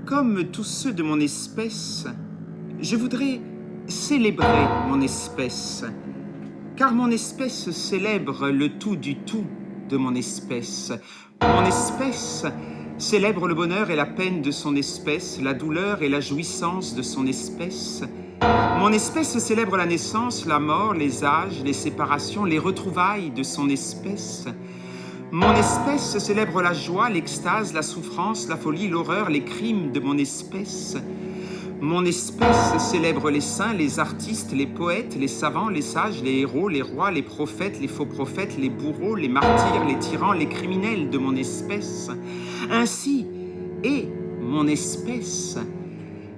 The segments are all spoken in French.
Comme tous ceux de mon espèce, je voudrais célébrer mon espèce, car mon espèce célèbre le tout du tout de mon espèce. Mon espèce célèbre le bonheur et la peine de son espèce, la douleur et la jouissance de son espèce. Mon espèce célèbre la naissance, la mort, les âges, les séparations, les retrouvailles de son espèce. Mon espèce célèbre la joie, l'extase, la souffrance, la folie, l'horreur, les crimes de mon espèce. Mon espèce célèbre les saints, les artistes, les poètes, les savants, les sages, les héros, les rois, les prophètes, les faux prophètes, les bourreaux, les martyrs, les tyrans, les criminels de mon espèce. Ainsi est mon espèce,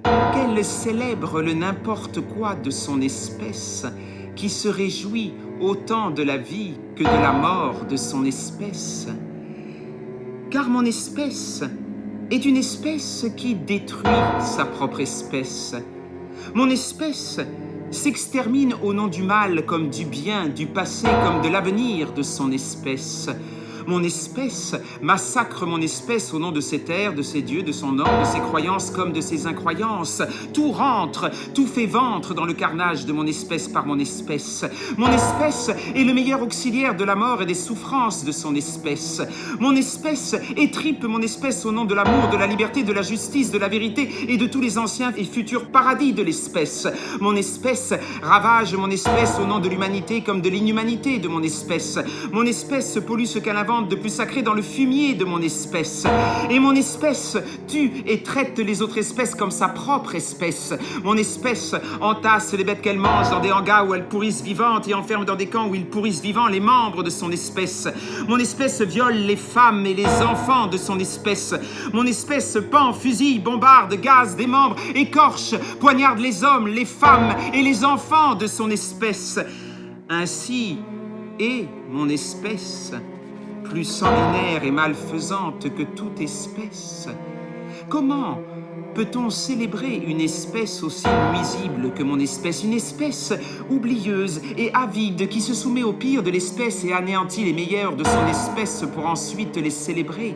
qu'elle célèbre le n'importe quoi de son espèce, qui se réjouit autant de la vie que de la mort de son espèce. Car mon espèce est une espèce qui détruit sa propre espèce. Mon espèce s'extermine au nom du mal comme du bien, du passé comme de l'avenir de son espèce. Mon espèce massacre mon espèce au nom de ses terres, de ses dieux, de son ordre, de ses croyances comme de ses incroyances. Tout rentre, tout fait ventre dans le carnage de mon espèce par mon espèce. Mon espèce est le meilleur auxiliaire de la mort et des souffrances de son espèce. Mon espèce étripe mon espèce au nom de l'amour, de la liberté, de la justice, de la vérité et de tous les anciens et futurs paradis de l'espèce. Mon espèce ravage mon espèce au nom de l'humanité comme de l'inhumanité de mon espèce. Mon espèce pollue ce qu'elle invente de plus sacré dans le fumier de mon espèce. Et mon espèce tue et traite les autres espèces comme sa propre espèce. Mon espèce entasse les bêtes qu'elle mange dans des hangars où elles pourrissent vivantes et enferme dans des camps où ils pourrissent vivants les membres de son espèce. Mon espèce viole les femmes et les enfants de son espèce. Mon espèce pend, fusille, bombarde, gaze, démembre, écorche, poignarde les hommes, les femmes et les enfants de son espèce. Ainsi est mon espèce, plus sanguinaire et malfaisante que toute espèce. Comment peut-on célébrer une espèce aussi nuisible que mon espèce, une espèce oublieuse et avide qui se soumet au pire de l'espèce et anéantit les meilleurs de son espèce pour ensuite les célébrer?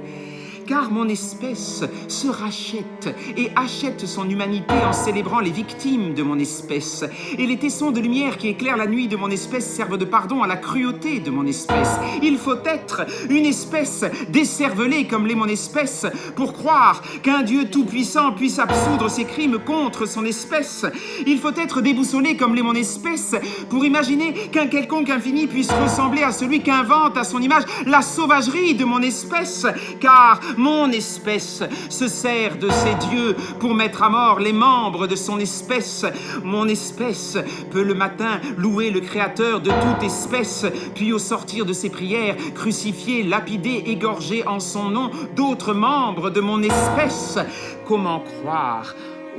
Car mon espèce se rachète et achète son humanité en célébrant les victimes de mon espèce. Et les tessons de lumière qui éclairent la nuit de mon espèce servent de pardon à la cruauté de mon espèce. Il faut être une espèce décervelée comme l'est mon espèce pour croire qu'un Dieu tout-puissant puisse absoudre ses crimes contre son espèce. Il faut être déboussolé comme l'est mon espèce pour imaginer qu'un quelconque infini puisse ressembler à celui qu'invente à son image la sauvagerie de mon espèce. Car mon espèce se sert de ses dieux pour mettre à mort les membres de son espèce. Mon espèce peut le matin louer le créateur de toute espèce, puis au sortir de ses prières, crucifier, lapider, égorger en son nom d'autres membres de mon espèce. Comment croire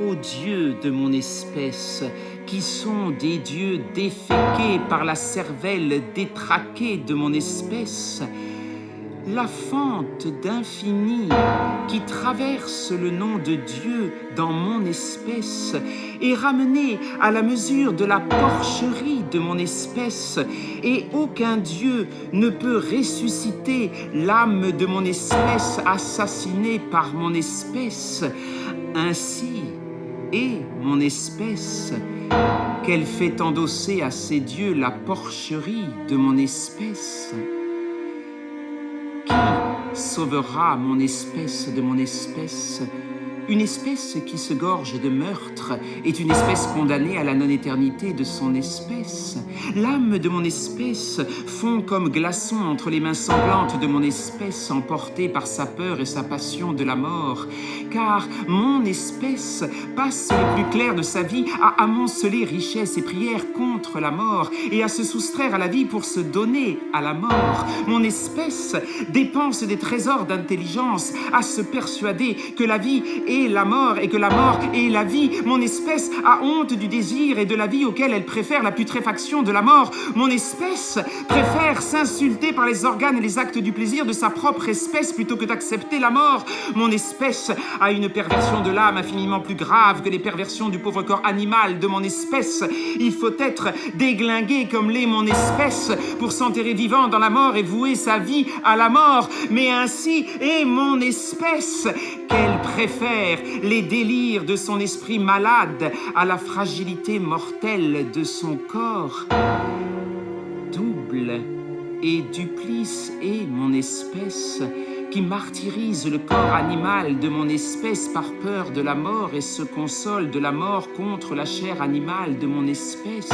aux dieux de mon espèce, qui sont des dieux déféqués par la cervelle détraquée de mon espèce? La fente d'infini qui traverse le nom de Dieu dans mon espèce est ramenée à la mesure de la porcherie de mon espèce, et aucun Dieu ne peut ressusciter l'âme de mon espèce assassinée par mon espèce. Ainsi est mon espèce, qu'elle fait endosser à ses dieux la porcherie de mon espèce. Qui sauvera mon espèce de mon espèce? Une espèce qui se gorge de meurtre est une espèce condamnée à la non-éternité de son espèce. L'âme de mon espèce fond comme glaçon entre les mains sanglantes de mon espèce, emportée par sa peur et sa passion de la mort. Car mon espèce passe le plus clair de sa vie à amonceler richesse et prière contre la mort et à se soustraire à la vie pour se donner à la mort. Mon espèce dépense des trésors d'intelligence à se persuader que la vie est la mort et que la mort est la vie. Mon espèce a honte du désir et de la vie auquel elle préfère la putréfaction de la mort. Mon espèce préfère s'insulter par les organes et les actes du plaisir de sa propre espèce plutôt que d'accepter la mort. Mon espèce a une perversion de l'âme infiniment plus grave que les perversions du pauvre corps animal de mon espèce. Il faut être déglingué comme l'est mon espèce pour s'enterrer vivant dans la mort et vouer sa vie à la mort. Mais ainsi est mon espèce, qu'elle préfère les délires de son esprit malade à la fragilité mortelle de son corps. Double et duplice est mon espèce, qui martyrise le corps animal de mon espèce par peur de la mort et se console de la mort contre la chair animale de mon espèce.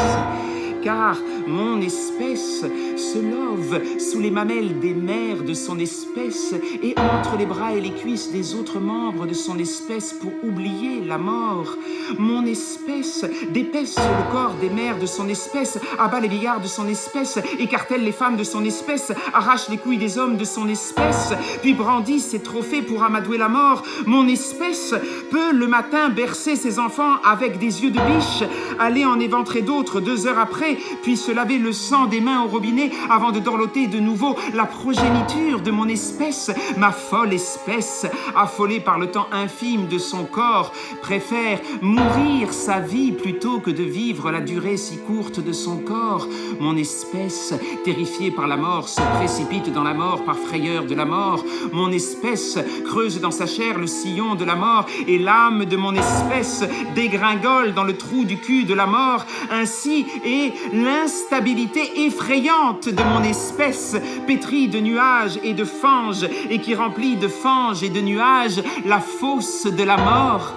Car mon espèce se love sous les mamelles des mères de son espèce et entre les bras et les cuisses des autres membres de son espèce pour oublier la mort. Mon espèce dépaisse sur le corps des mères de son espèce, abat les vieillards de son espèce, écartèle les femmes de son espèce, arrache les couilles des hommes de son espèce, puis brandit ses trophées pour amadouer la mort. Mon espèce peut le matin bercer ses enfants avec des yeux de biche, aller en éventrer d'autres 2 heures après, puis se laver le sang des mains au robinet avant de dorloter de nouveau la progéniture de mon espèce. Ma folle espèce, affolée par le temps infime de son corps, préfère mourir sa vie plutôt que de vivre la durée si courte de son corps. Mon espèce, terrifiée par la mort, se précipite dans la mort par frayeur de la mort. Mon espèce creuse dans sa chair le sillon de la mort et l'âme de mon espèce dégringole dans le trou du cul de la mort. Ainsi est l'instabilité effrayante de mon espèce, pétrie de nuages et de fanges, et qui remplit de fanges et de nuages la fosse de la mort.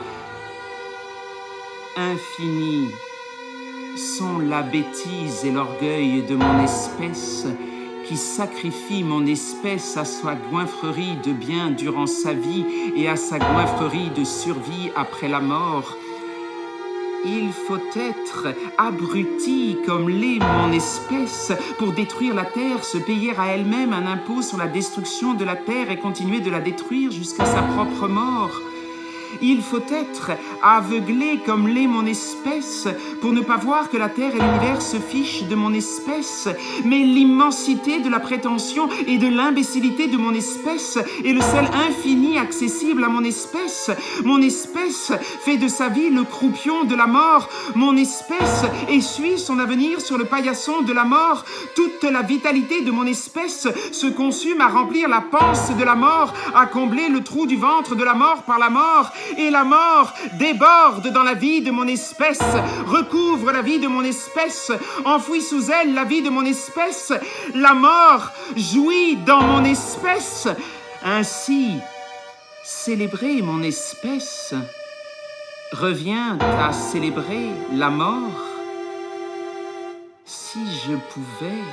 Infinis sont la bêtise et l'orgueil de mon espèce, qui sacrifie mon espèce à sa goinfrerie de bien durant sa vie et à sa goinfrerie de survie après la mort. Il faut être abruti comme l'est mon espèce pour détruire la terre, se payer à elle-même un impôt sur la destruction de la terre et continuer de la détruire jusqu'à sa propre mort. Il faut être aveuglé comme l'est mon espèce pour ne pas voir que la terre et l'univers se fichent de mon espèce, mais l'immensité de la prétention et de l'imbécilité de mon espèce est le seul infini accessible à mon espèce. Mon espèce fait de sa vie le croupion de la mort. Mon espèce essuie son avenir sur le paillasson de la mort. Toute la vitalité de mon espèce se consume à remplir la panse de la mort, à combler le trou du ventre de la mort par la mort. Et la mort déborde dans la vie de mon espèce, recouvre la vie de mon espèce, enfouit sous elle la vie de mon espèce. La mort jouit dans mon espèce. Ainsi, célébrer mon espèce revient à célébrer la mort. Si je pouvais,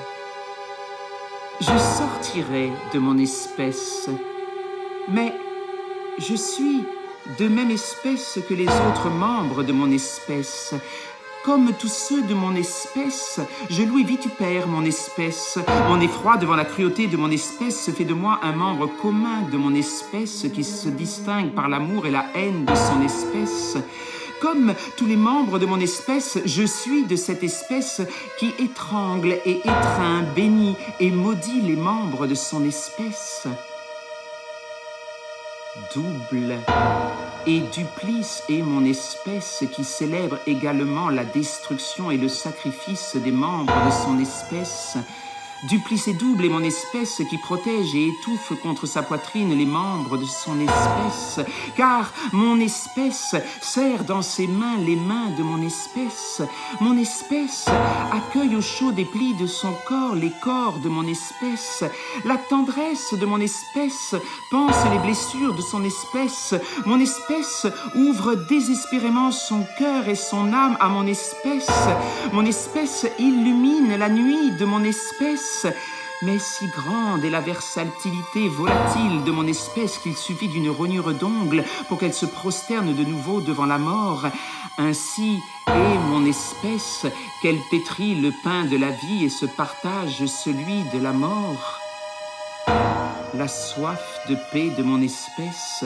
je sortirais de mon espèce, mais je suis de même espèce que les autres membres de mon espèce. Comme tous ceux de mon espèce, je loue et vitupère mon espèce. Mon effroi devant la cruauté de mon espèce fait de moi un membre commun de mon espèce qui se distingue par l'amour et la haine de son espèce. Comme tous les membres de mon espèce, je suis de cette espèce qui étrangle et étreint, bénit et maudit les membres de son espèce. Double et duplice est mon espèce qui célèbre également la destruction et le sacrifice des membres de son espèce. Duplice et double est mon espèce qui protège et étouffe contre sa poitrine les membres de son espèce, car mon espèce serre dans ses mains les mains de mon espèce. Mon espèce accueille au chaud des plis de son corps les corps de mon espèce. La tendresse de mon espèce pense les blessures de son espèce. Mon espèce ouvre désespérément son cœur et son âme à mon espèce. Mon espèce illumine la nuit de mon espèce. Mais si grande est la versatilité volatile de mon espèce qu'il suffit d'une rognure d'ongle pour qu'elle se prosterne de nouveau devant la mort. Ainsi est mon espèce qu'elle pétrit le pain de la vie et se partage celui de la mort. La soif de paix de mon espèce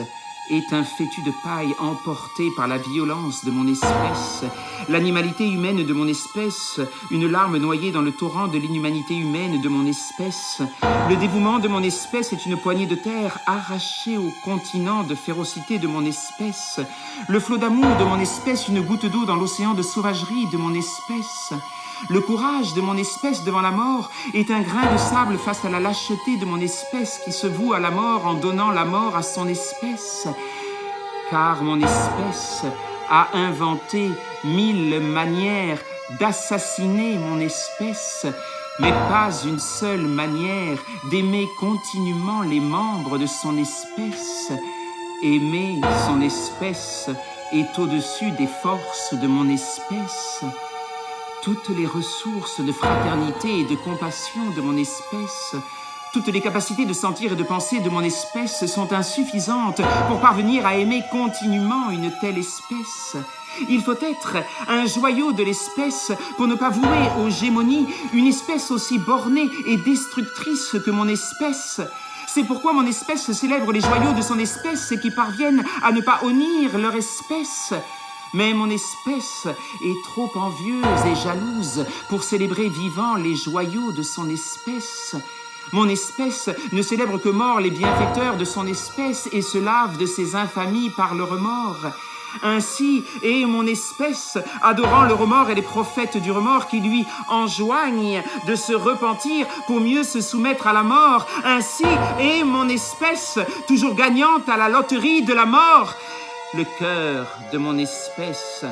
est un fétu de paille emporté par la violence de mon espèce. L'animalité humaine de mon espèce, une larme noyée dans le torrent de l'inhumanité humaine de mon espèce. Le dévouement de mon espèce est une poignée de terre arrachée au continent de férocité de mon espèce. Le flot d'amour de mon espèce, une goutte d'eau dans l'océan de sauvagerie de mon espèce. Le courage de mon espèce devant la mort est un grain de sable face à la lâcheté de mon espèce qui se voue à la mort en donnant la mort à son espèce. car mon espèce a inventé 1000 manières d'assassiner mon espèce, mais pas une seule manière d'aimer continuellement les membres de son espèce. Aimer son espèce est au-dessus des forces de mon espèce. Toutes les ressources de fraternité et de compassion de mon espèce, toutes les capacités de sentir et de penser de mon espèce sont insuffisantes pour parvenir à aimer continuellement une telle espèce. Il faut être un joyau de l'espèce pour ne pas vouer aux gémonies une espèce aussi bornée et destructrice que mon espèce. C'est pourquoi mon espèce célèbre les joyaux de son espèce qui parviennent à ne pas honnir leur espèce. Mais mon espèce est trop envieuse et jalouse pour célébrer vivant les joyaux de son espèce. Mon espèce ne célèbre que mort les bienfaiteurs de son espèce et se lave de ses infamies par le remords. Ainsi est mon espèce, adorant le remords et les prophètes du remords qui lui enjoignent de se repentir pour mieux se soumettre à la mort. Ainsi est mon espèce, toujours gagnante à la loterie de la mort. Le cœur de mon espèce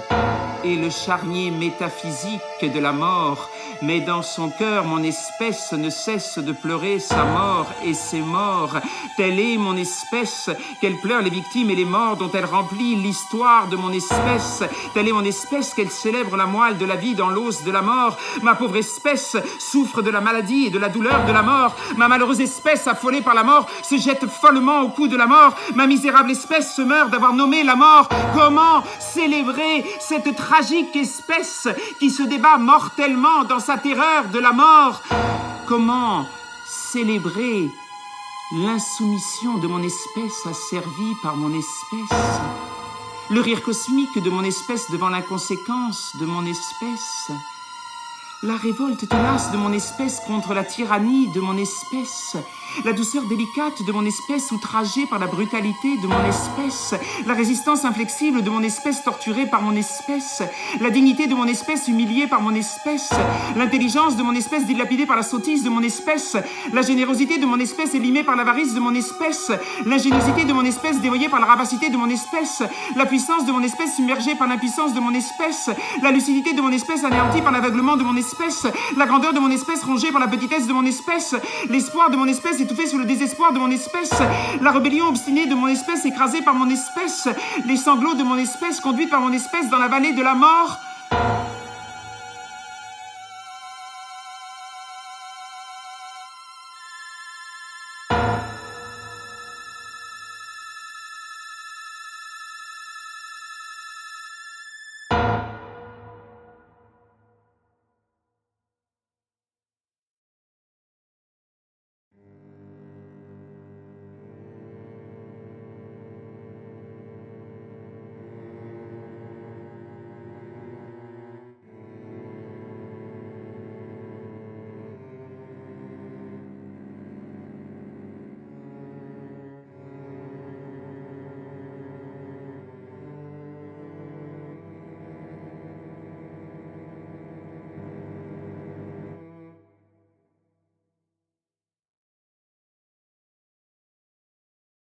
est le charnier métaphysique de la mort, mais dans son cœur, mon espèce ne cesse de pleurer sa mort et ses morts. Telle est mon espèce, qu'elle pleure les victimes et les morts dont elle remplit l'histoire de mon espèce. Telle est mon espèce, qu'elle célèbre la moelle de la vie dans l'os de la mort. Ma pauvre espèce souffre de la maladie et de la douleur de la mort. Ma malheureuse espèce, affolée par la mort, se jette follement au cou de la mort. Ma misérable espèce se meurt d'avoir nommé la mort. Comment célébrer cette tragique espèce qui se débat mortellement dans sa terreur de la mort? Comment célébrer l'insoumission de mon espèce asservie par mon espèce? Le rire cosmique de mon espèce devant l'inconséquence de mon espèce? La révolte tenace de mon espèce contre la tyrannie de mon espèce? La douceur délicate de mon espèce outragée par la brutalité de mon espèce? La résistance inflexible de mon espèce torturée par mon espèce? La dignité de mon espèce humiliée par mon espèce? L'intelligence de mon espèce dilapidée par la sottise de mon espèce? La générosité de mon espèce élimée par l'avarice de mon espèce? L'ingéniosité de mon espèce dévoyée par la rapacité de mon espèce? La puissance de mon espèce submergée par l'impuissance de mon espèce? La lucidité de mon espèce anéantie par l'aveuglement de mon espèce? La grandeur de mon espèce rongée par la petitesse de mon espèce? L'espoir de mon espèce étouffé sous le désespoir de mon espèce? La rébellion obstinée de mon espèce écrasée par mon espèce? Les sanglots de mon espèce conduits par mon espèce dans la vallée de la mort?